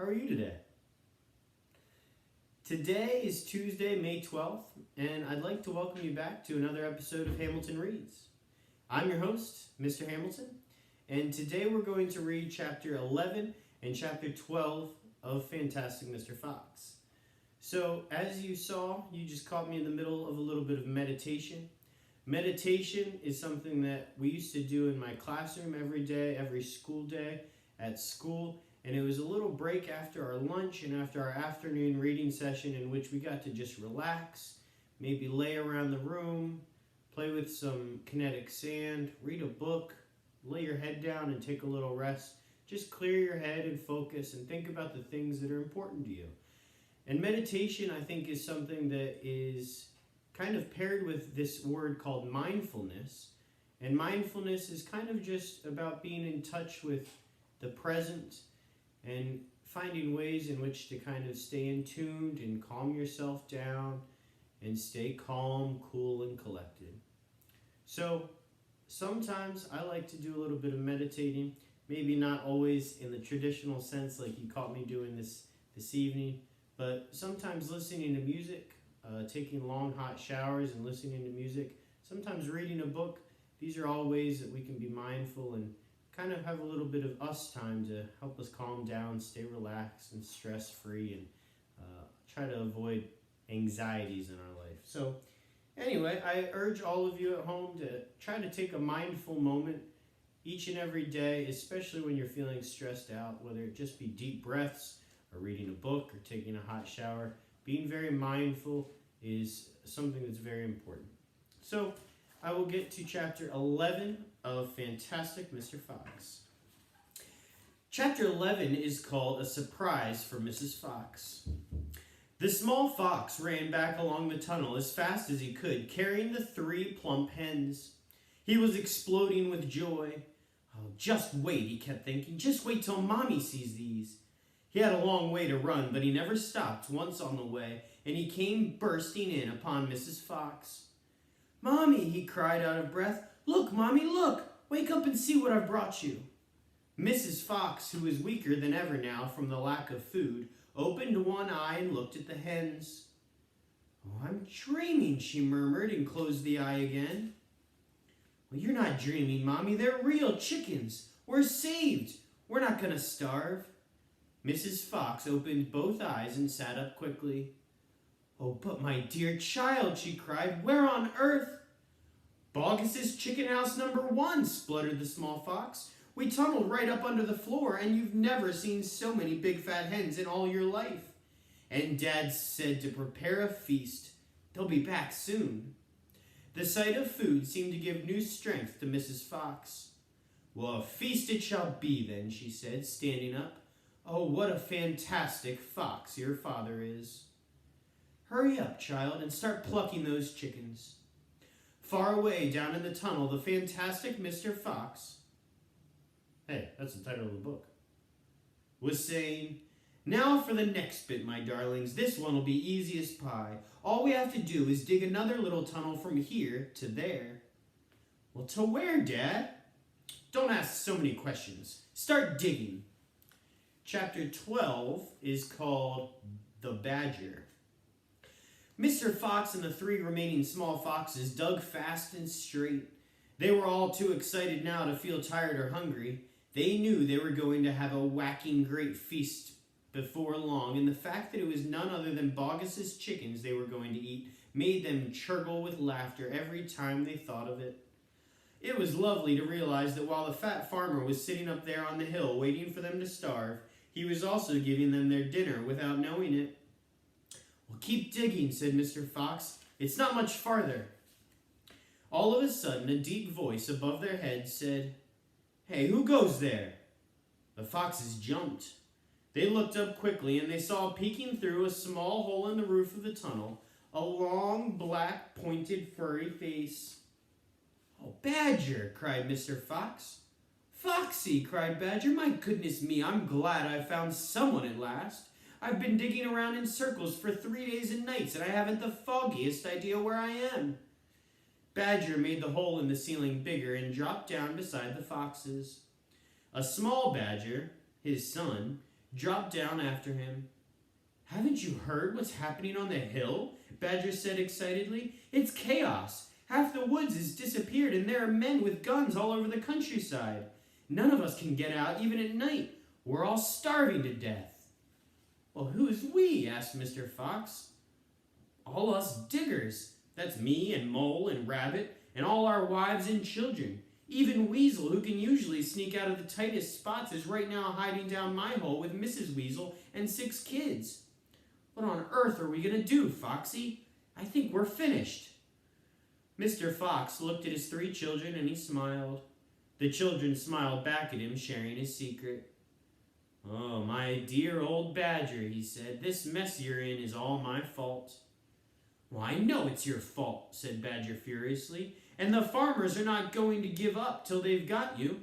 are you today? Today is Tuesday, May 12th, and I'd like to welcome you back to another episode of Hamilton Reads. I'm your host, Mr. Hamilton, and today we're going to read Chapter 11 and Chapter 12 of Fantastic Mr. Fox. So, as you saw, you just caught me in the middle of a little bit of meditation. Meditation is something that we used to do in my classroom every day, every school day at school. And it was a little break after our lunch and after our afternoon reading session in which we got to just relax, maybe lay around the room, play with some kinetic sand, read a book, lay your head down and take a little rest. Just clear your head and focus and think about the things that are important to you. And meditation, I think, is something that is kind of paired with this word called mindfulness. And mindfulness is kind of just about being in touch with the present and finding ways in which to kind of stay in tuned and calm yourself down and stay calm, cool, and collected. So sometimes I like to do a little bit of meditating, maybe not always in the traditional sense like you caught me doing this evening, but sometimes listening to music, taking long hot showers and listening to music, sometimes reading a book. These are all ways that we can be mindful and kind of have a little bit of us time to help us calm down, stay relaxed and stress-free, and try to avoid anxieties in our life. So anyway, I urge all of you at home to try to take a mindful moment each and every day, especially when you're feeling stressed out, whether it just be deep breaths or reading a book or taking a hot shower. Being very mindful is something that's very important. So I will get to chapter 11 of Fantastic Mr. Fox. Chapter 11 is called A Surprise for Mrs. Fox. The small fox ran back along the tunnel as fast as he could, carrying the 3 plump hens. He was exploding with joy. Oh, just wait, he kept thinking. Just wait till Mommy sees these. He had a long way to run, but he never stopped once on the way, and he came bursting in upon Mrs. Fox. "Mommy," he cried out of breath. "Look, Mommy, look! Wake up and see what I've brought you." Mrs. Fox, who was weaker than ever now from the lack of food, opened one eye and looked at the hens. "Oh, I'm dreaming," she murmured and closed the eye again. "Well, you're not dreaming, Mommy. They're real chickens. We're saved. We're not going to starve." Mrs. Fox opened both eyes and sat up quickly. "Oh, but my dear child," she cried, "where on earth?" "Bogus's chicken house number 1, spluttered the small fox. "We tunneled right up under the floor, and you've never seen so many big fat hens in all your life. And Dad said to prepare a feast. They'll be back soon." The sight of food seemed to give new strength to Mrs. Fox. "Well, a feast it shall be then," she said, standing up. "Oh, what a fantastic fox your father is." "Hurry up, child, and start plucking those chickens." Far away down in the tunnel, the fantastic Mr. Fox, hey, that's the title of the book, was saying, "Now for the next bit, my darlings. This one will be easy as pie. All we have to do is dig another little tunnel from here to there." "Well, to where, Dad?" "Don't ask so many questions. Start digging." Chapter 12 is called The Badger. Mr. Fox and the 3 remaining small foxes dug fast and straight. They were all too excited now to feel tired or hungry. They knew they were going to have a whacking great feast before long, and the fact that it was none other than Bogus's chickens they were going to eat made them chortle with laughter every time they thought of it. It was lovely to realize that while the fat farmer was sitting up there on the hill waiting for them to starve, he was also giving them their dinner without knowing it. "Well, keep digging," said Mr. Fox. "It's not much farther." All of a sudden, a deep voice above their heads said, "Hey, who goes there?" The foxes jumped. They looked up quickly, and they saw peeking through a small hole in the roof of the tunnel a long, black, pointed, furry face. "Oh, Badger!" cried Mr. Fox. "Foxy!" cried Badger. "My goodness me, I'm glad I've found someone at last. I've been digging around in circles for 3 days and nights, and I haven't the foggiest idea where I am." Badger made the hole in the ceiling bigger and dropped down beside the foxes. A small badger, his son, dropped down after him. "Haven't you heard what's happening on the hill?" Badger said excitedly. "It's chaos. Half the woods has disappeared, and there are men with guns all over the countryside. None of us can get out, even at night. We're all starving to death." "Well, who's we?" asked Mr. Fox. "All us diggers. That's me and Mole and Rabbit and all our wives and children. Even Weasel, who can usually sneak out of the tightest spots, is right now hiding down my hole with Mrs. Weasel and 6 kids. What on earth are we going to do, Foxy? I think we're finished." Mr. Fox looked at his 3 children and he smiled. The children smiled back at him, sharing his secret. "Oh, my dear old Badger," he said, "this mess you're in is all my fault." "Well, I know it's your fault," said Badger furiously, "and the farmers are not going to give up till they've got you.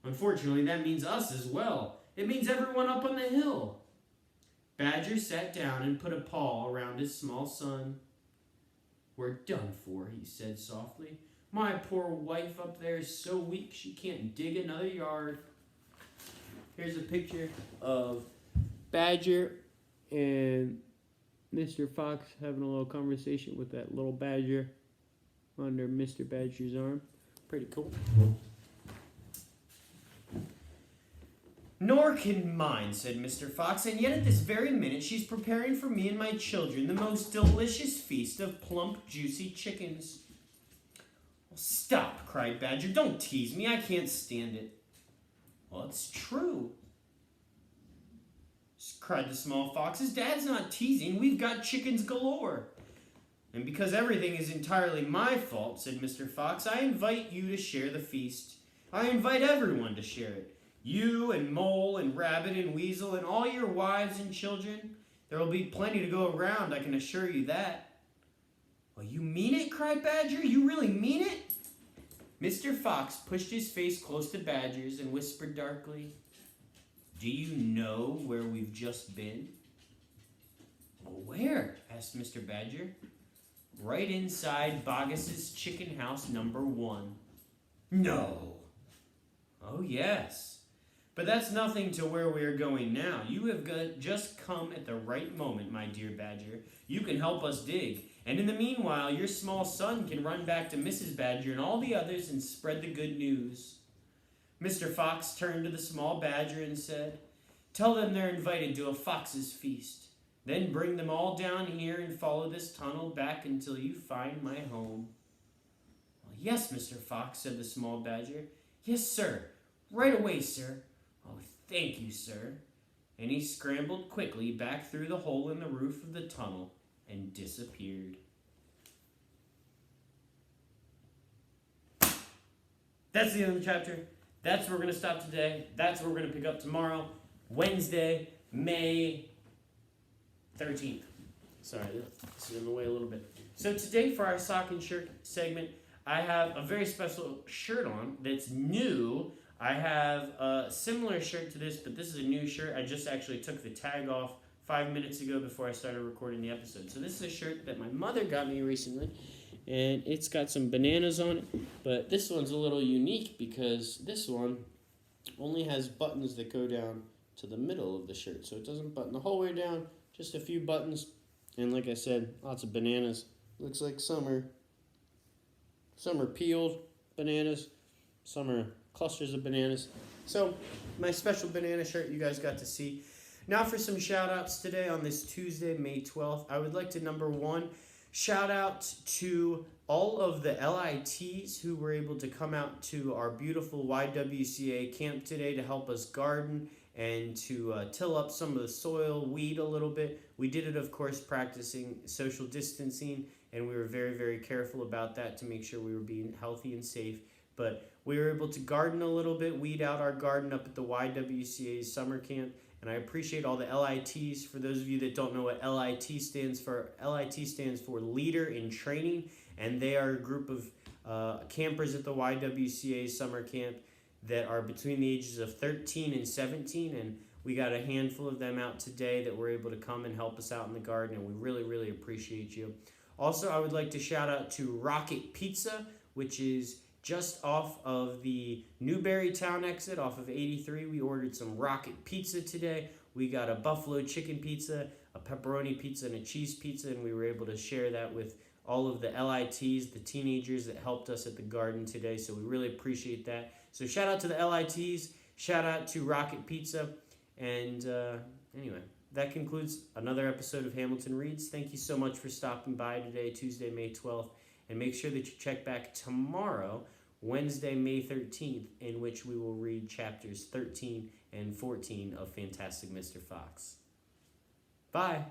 Unfortunately, that means us as well. It means everyone up on the hill." Badger sat down and put a paw around his small son. "We're done for," he said softly. "My poor wife up there is so weak she can't dig another yard." Here's a picture of Badger and Mr. Fox having a little conversation with that little badger under Mr. Badger's arm. Pretty cool. "Nor can mine," said Mr. Fox, "and yet at this very minute she's preparing for me and my children the most delicious feast of plump, juicy chickens." "Well, stop," cried Badger. "Don't tease me. I can't stand it." "Well, it's true," cried the small foxes. "Dad's not teasing. We've got chickens galore." "And because everything is entirely my fault," said Mr. Fox, "I invite you to share the feast. I invite everyone to share it. You and Mole and Rabbit and Weasel and all your wives and children. There will be plenty to go around, I can assure you that." "Well, you mean it?" cried Badger. "You really mean it?" Mr. Fox pushed his face close to Badger's and whispered darkly, "Do you know where we've just been?" "Well, where?" asked Mr. Badger. "Right inside Boggis's chicken house number 1. "No." "Oh, yes. But that's nothing to where we are going now. You have just come at the right moment, my dear Badger. You can help us dig. And in the meanwhile, your small son can run back to Mrs. Badger and all the others and spread the good news." Mr. Fox turned to the small badger and said, "Tell them they're invited to a fox's feast. Then bring them all down here and follow this tunnel back until you find my home." "Well, yes, Mr. Fox," said the small badger. "Yes, sir. Right away, sir." "Oh, thank you, sir." And he scrambled quickly back through the hole in the roof of the tunnel and disappeared. That's the end of the chapter. That's where we're going to stop today. That's where we're going to pick up tomorrow, Wednesday, May 13th. Sorry, this is in the way a little bit. So today for our sock and shirt segment, I have a very special shirt on that's new. I have a similar shirt to this, but this is a new shirt. I just actually took the tag off 5 minutes ago before I started recording the episode. So this is a shirt that my mother got me recently, and it's got some bananas on it, but this one's a little unique because this one only has buttons that go down to the middle of the shirt, so it doesn't button the whole way down, just a few buttons, and like I said, lots of bananas. Looks like some are peeled bananas, some are clusters of bananas. So my special banana shirt you guys got to see. Now for some shout outs today on this Tuesday, May 12th. I would like to, number one, shout out to all of the LITs who were able to come out to our beautiful YWCA camp today to help us garden and to till up some of the soil, weed a little bit. We did it, of course, practicing social distancing, and we were very, very careful about that to make sure we were being healthy and safe. But we were able to garden a little bit, weed out our garden up at the YWCA's summer camp. And I appreciate all the LITs. For those of you that don't know what LIT stands for Leader in Training. And they are a group of campers at the YWCA summer camp that are between the ages of 13 and 17. And we got a handful of them out today that were able to come and help us out in the garden. And we really, really appreciate you. Also, I would like to shout out to Rocket Pizza, which is just off of the Newberry Town exit, off of 83. We ordered some Rocket Pizza today. We got a buffalo chicken pizza, a pepperoni pizza, and a cheese pizza, and we were able to share that with all of the LITs, the teenagers that helped us at the garden today, so we really appreciate that. So shout out to the LITs, shout out to Rocket Pizza, and anyway, that concludes another episode of Hamilton Reads. Thank you so much for stopping by today, Tuesday, May 12th, and make sure that you check back tomorrow, Wednesday, May 13th, in which we will read chapters 13 and 14 of Fantastic Mr. Fox. Bye!